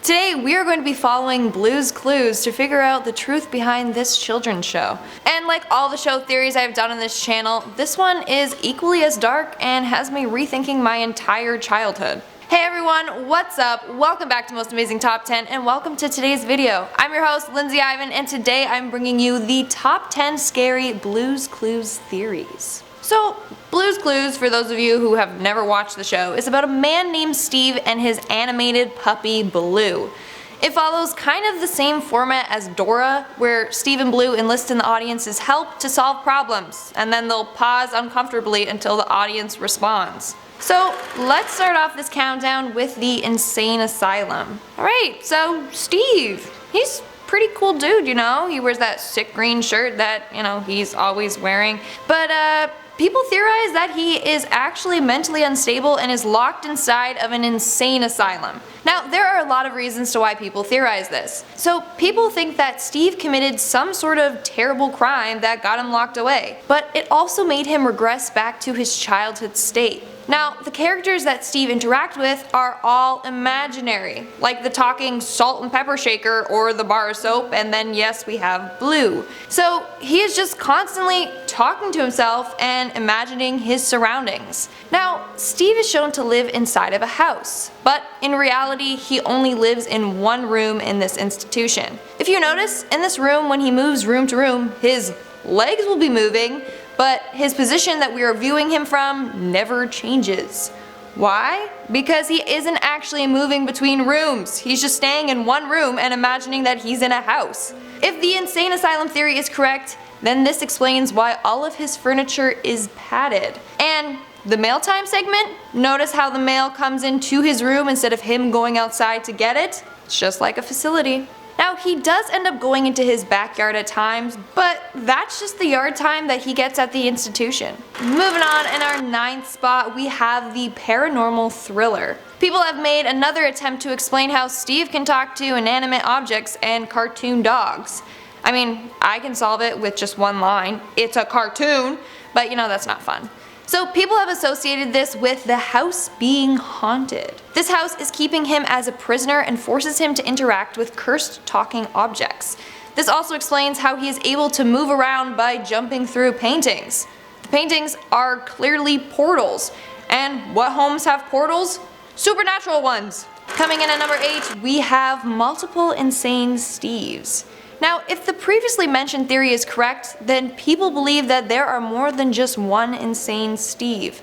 Today we are going to be following Blue's clues to figure out the truth behind this children's show. And like all the show theories I've done on this channel, this one is equally as dark and has me rethinking my entire childhood. Hey everyone, what's up? Welcome back to Most Amazing Top 10 and welcome to today's video. I'm your host, Lindsay Ivan, and today I'm bringing you the top 10 scary Blue's Clues theories. So, Blue's Clues, for those of you who have never watched the show, is about a man named Steve and his animated puppy Blue. It follows kind of the same format as Dora, where Steve and Blue enlist in the audience's help to solve problems, and then they'll pause uncomfortably until the audience responds. So let's start off this countdown with the insane asylum. Alright, so Steve, he's a pretty cool dude, you know? He wears that sick green shirt that, he's always wearing. But people theorize that he is actually mentally unstable and is locked inside of an insane asylum. Now, there are a lot of reasons to why people theorize this. So people think that Steve committed some sort of terrible crime that got him locked away, but it also made him regress back to his childhood state. Now, the characters that Steve interacts with are all imaginary, like the talking salt and pepper shaker or the bar of soap, and then yes, we have Blue. So he is just constantly talking to himself and imagining his surroundings. Now, Steve is shown to live inside of a house, but in reality, he only lives in one room in this institution. If you notice, in this room, when he moves room to room, his legs will be moving, but his position that we are viewing him from never changes. Why? Because he isn't actually moving between rooms. He's just staying in one room and imagining that he's in a house. If the insane asylum theory is correct, then this explains why all of his furniture is padded. And the mail time segment? Notice how the mail comes into his room instead of him going outside to get it? It's just like a facility. Now, he does end up going into his backyard at times, but that's just the yard time that he gets at the institution. Moving on, in our 9th spot, we have the paranormal thriller. People have made another attempt to explain how Steve can talk to inanimate objects and cartoon dogs. I mean, I can solve it with just one line, "It's a cartoon," but that's not fun. So people have associated this with the house being haunted. This house is keeping him as a prisoner and forces him to interact with cursed talking objects. This also explains how he is able to move around by jumping through paintings. The paintings are clearly portals. And what homes have portals? Supernatural ones! Coming in at number 8, we have multiple insane Steves. Now, if the previously mentioned theory is correct, then people believe that there are more than just one insane Steve.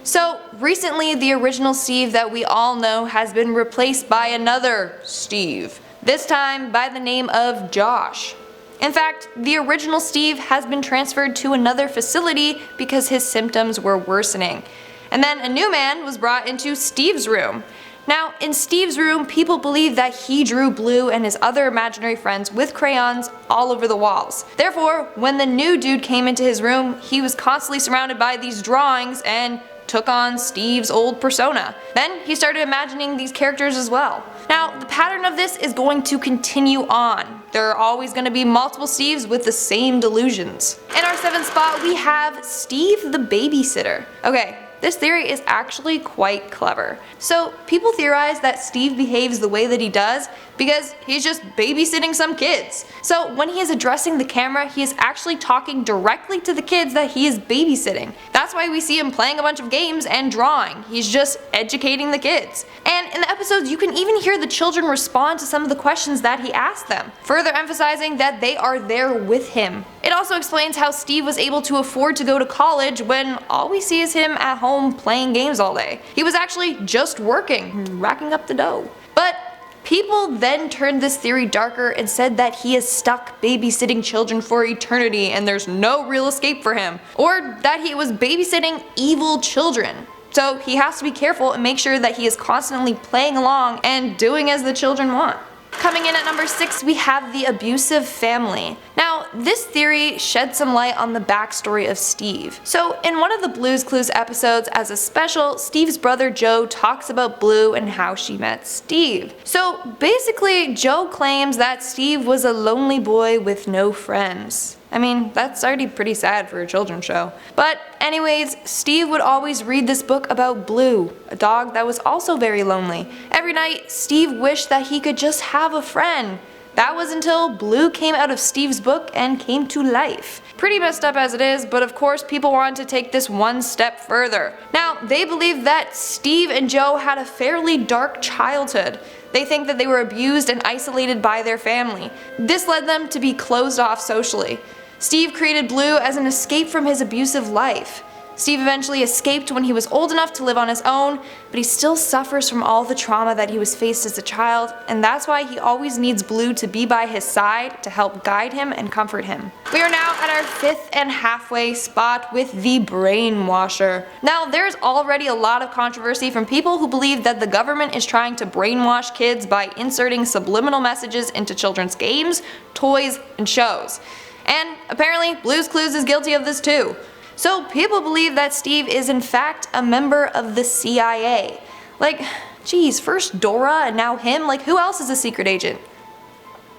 So, recently the original Steve that we all know has been replaced by another Steve, this time by the name of Josh. In fact, the original Steve has been transferred to another facility because his symptoms were worsening. And then a new man was brought into Steve's room. Now, in Steve's room, people believe that he drew Blue and his other imaginary friends with crayons all over the walls. Therefore, when the new dude came into his room, he was constantly surrounded by these drawings and took on Steve's old persona. Then he started imagining these characters as well. Now, the pattern of this is going to continue on. There are always going to be multiple Steves with the same delusions. In our 7th spot, we have Steve the babysitter. Okay. This theory is actually quite clever. So people theorize that Steve behaves the way that he does because he's just babysitting some kids. So when he is addressing the camera, he is actually talking directly to the kids that he is babysitting. That's why we see him playing a bunch of games and drawing. He's just educating the kids. And in the episodes, you can even hear the children respond to some of the questions that he asked them, further emphasizing that they are there with him. It also explains how Steve was able to afford to go to college when all we see is him at home playing games all day. He was actually just working, racking up the dough. But people then turned this theory darker and said that he is stuck babysitting children for eternity and there's no real escape for him. Or that he was babysitting evil children. So he has to be careful and make sure that he is constantly playing along and doing as the children want. Coming in at number 6, we have the abusive family. Now, this theory sheds some light on the backstory of Steve. So, in one of the Blue's Clues episodes as a special, Steve's brother Joe talks about Blue and how she met Steve. So, basically, Joe claims that Steve was a lonely boy with no friends. I mean, that's already pretty sad for a children's show. But anyways, Steve would always read this book about Blue, a dog that was also very lonely. Every night, Steve wished that he could just have a friend. That was until Blue came out of Steve's book and came to life. Pretty messed up as it is, but of course people wanted to take this one step further. Now, they believe that Steve and Joe had a fairly dark childhood. They think that they were abused and isolated by their family. This led them to be closed off socially. Steve created Blue as an escape from his abusive life. Steve eventually escaped when he was old enough to live on his own, but he still suffers from all the trauma that he was faced as a child, and that's why he always needs Blue to be by his side to help guide him and comfort him. We are now at our 5th and halfway spot with the Brainwasher. Now, there's already a lot of controversy from people who believe that the government is trying to brainwash kids by inserting subliminal messages into children's games, toys, and shows. And apparently, Blue's Clues is guilty of this too. So people believe that Steve is in fact a member of the CIA. Like, geez, first Dora and now him? Like, who else is a secret agent?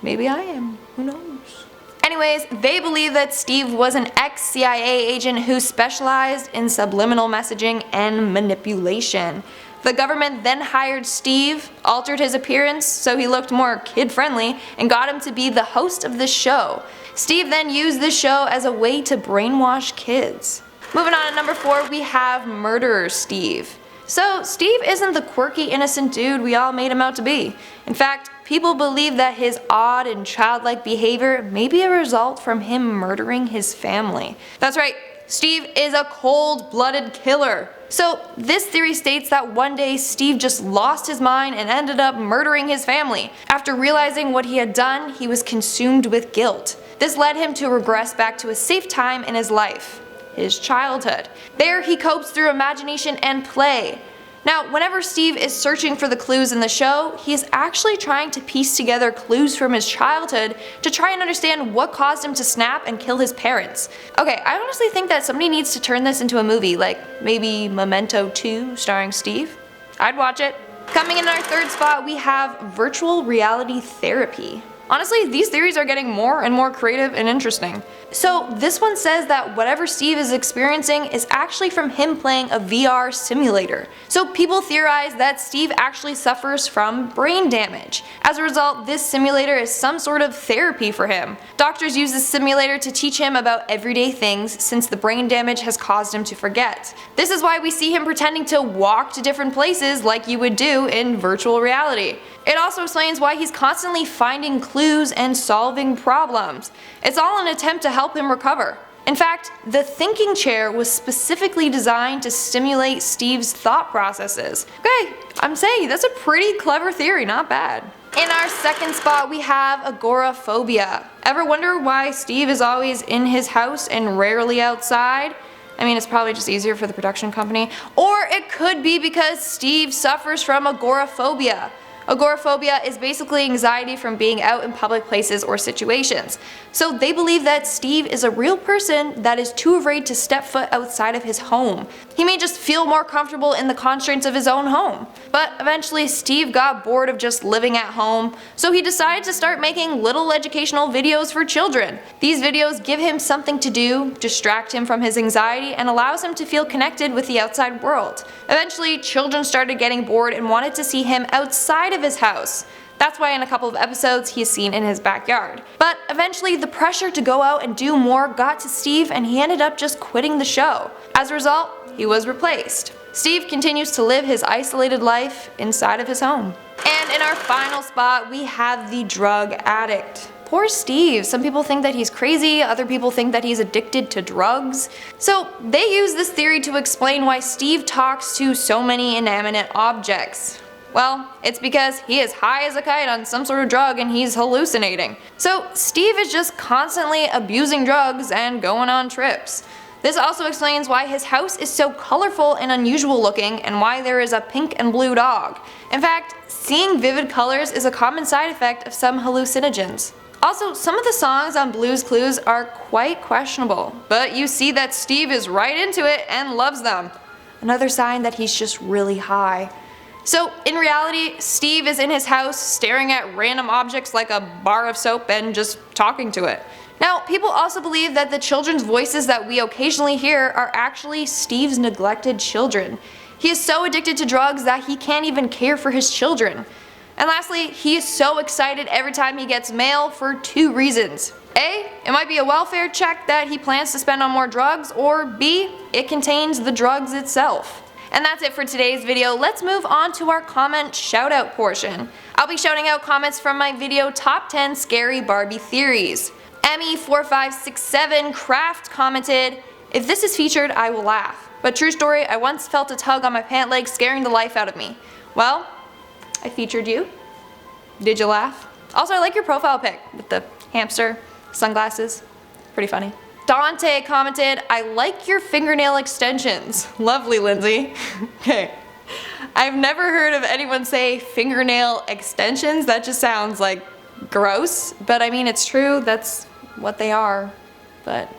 Maybe I am, who knows? Anyways, they believe that Steve was an ex-CIA agent who specialized in subliminal messaging and manipulation. The government then hired Steve, altered his appearance so he looked more kid-friendly, and got him to be the host of this show. Steve then used this show as a way to brainwash kids. Moving on to number 4, we have Murderer Steve. So Steve isn't the quirky innocent dude we all made him out to be. In fact, people believe that his odd and childlike behavior may be a result from him murdering his family. That's right, Steve is a cold-blooded killer. So this theory states that one day Steve just lost his mind and ended up murdering his family. After realizing what he had done, he was consumed with guilt. This led him to regress back to a safe time in his life, his childhood. There he copes through imagination and play. Now, whenever Steve is searching for the clues in the show, he is actually trying to piece together clues from his childhood to try and understand what caused him to snap and kill his parents. Okay, I honestly think that somebody needs to turn this into a movie, like maybe Memento 2 starring Steve. I'd watch it. Coming in our 3rd spot, we have virtual reality therapy. Honestly, these theories are getting more and more creative and interesting. So this one says that whatever Steve is experiencing is actually from him playing a VR simulator. So people theorize that Steve actually suffers from brain damage. As a result, this simulator is some sort of therapy for him. Doctors use this simulator to teach him about everyday things since the brain damage has caused him to forget. This is why we see him pretending to walk to different places like you would do in virtual reality. It also explains why he's constantly finding clues and solving problems. It's all an attempt to help him recover. In fact, the thinking chair was specifically designed to stimulate Steve's thought processes. Okay, I'm saying that's a pretty clever theory, not bad. In our 2nd spot, we have agoraphobia. Ever wonder why Steve is always in his house and rarely outside? I mean, it's probably just easier for the production company. Or it could be because Steve suffers from agoraphobia. Agoraphobia is basically anxiety from being out in public places or situations. So they believe that Steve is a real person that is too afraid to step foot outside of his home. He may just feel more comfortable in the constraints of his own home. But eventually Steve got bored of just living at home, so he decided to start making little educational videos for children. These videos give him something to do, distract him from his anxiety, and allows him to feel connected with the outside world. Eventually, children started getting bored and wanted to see him outside of his house. That's why in a couple of episodes he is seen in his backyard. But eventually the pressure to go out and do more got to Steve and he ended up just quitting the show. As a result, he was replaced. Steve continues to live his isolated life inside of his home. And in our final spot, we have the drug addict. Poor Steve. Some people think that he's crazy, other people think that he's addicted to drugs. So they use this theory to explain why Steve talks to so many inanimate objects. Well, it's because he is high as a kite on some sort of drug and he's hallucinating. So Steve is just constantly abusing drugs and going on trips. This also explains why his house is so colorful and unusual looking and why there is a pink and blue dog. In fact, seeing vivid colors is a common side effect of some hallucinogens. Also, some of the songs on Blue's Clues are quite questionable, but you see that Steve is right into it and loves them. Another sign that he's just really high. So in reality, Steve is in his house staring at random objects like a bar of soap and just talking to it. Now, people also believe that the children's voices that we occasionally hear are actually Steve's neglected children. He is so addicted to drugs that he can't even care for his children. And lastly, he is so excited every time he gets mail for 2 reasons. A, it might be a welfare check that he plans to spend on more drugs, or B, it contains the drugs itself. And that's it for today's video. Let's move on to our comment shoutout portion. I'll be shouting out comments from my video Top 10 Scary Barbie Theories. Emmy4567 Craft commented, "If this is featured, I will laugh. But true story, I once felt a tug on my pant leg scaring the life out of me. Well, I featured you. Did you laugh? Also, I like your profile pic with the hamster, sunglasses. Pretty funny." Dante commented, "I like your fingernail extensions." Lovely, Lindsay. Okay. I've never heard of anyone say fingernail extensions. That just sounds like gross. But I mean, it's true. That's what they are. But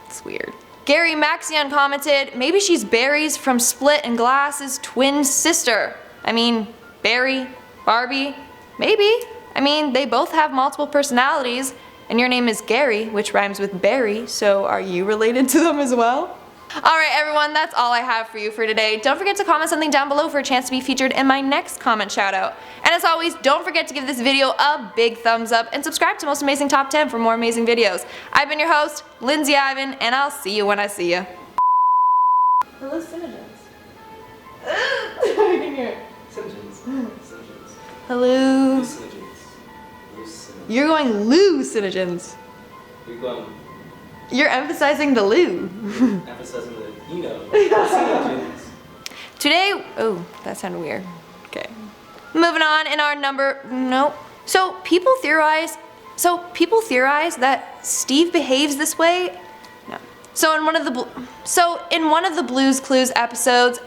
it's weird. Gary Maxion commented, "Maybe she's Barry's from Split and Glass's twin sister." I mean, Barry, Barbie, maybe. I mean, they both have multiple personalities, and your name is Gary, which rhymes with Barry, so are you related to them as well? Alright everyone, that's all I have for you for today. Don't forget to comment something down below for a chance to be featured in my next comment shoutout. And as always, don't forget to give this video a big thumbs up and subscribe to Most Amazing Top 10 for more amazing videos. I've been your host, Lindsay Ivan, and I'll see you when I see you. Hallucinogens. I can hear it. Hello. You're going hallucinogens. You're emphasizing the loo. Emphasizing the, hallucinogens. Today, oh, that sounded weird. Okay. Moving on in our nope. So people theorize that Steve behaves this way. No. So in one of the Blue's Clues episodes,